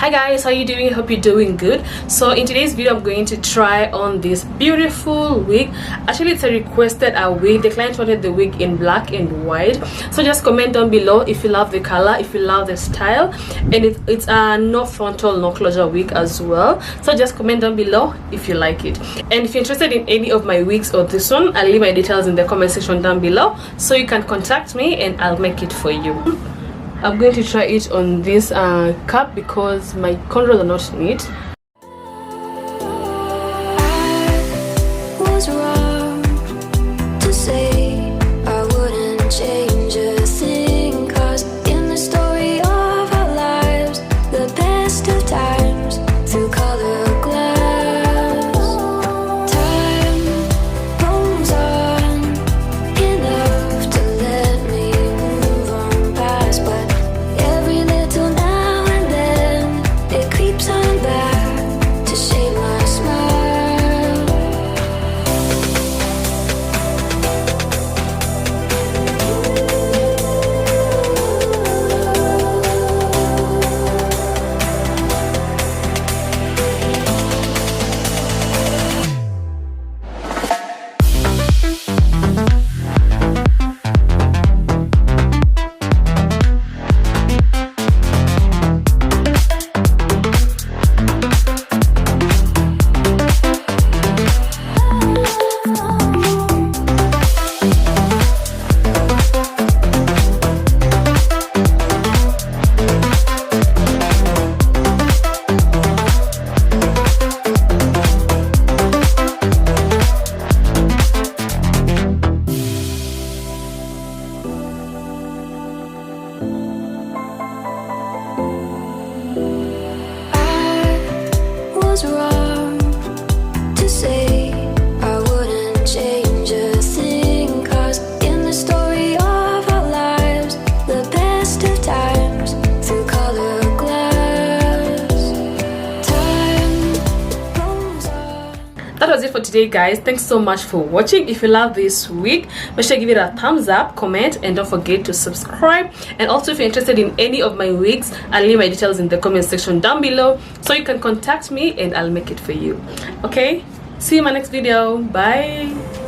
Hi guys, how you doing? I hope you're doing good. So in today's video I'm going to try on this beautiful wig. Actually it's a requested wig. The client wanted the wig in black and white, so just comment down below if you love the color, if you love the style, and it's a no frontal no closure wig as well. So just comment down below if you like it, and if you're interested in any of my wigs or this one, I'll leave my details in the comment section down below so you can contact me and I'll make it for you. I'm going to try it on this cap because my cornrows are not neat. I was wrong to say I wouldn't change a thing, 'cause in the story of our lives, the best of times through color glass, time rolls on enough to let me move on past, but every little now and then it creeps on back to shade my smile. Was wrong to say I wouldn't change a thing, 'cause in the story of our lives, the best of times through color glass, time rolls on. That was it for today guys. Thanks so much for watching. If you love this wig, make sure you give it a thumbs up, comment, and don't forget to subscribe. And also if you're interested in any of my wigs, I'll leave my details in the comment section down below so you can contact me and I'll make it for you. Okay, see you in my next video. Bye.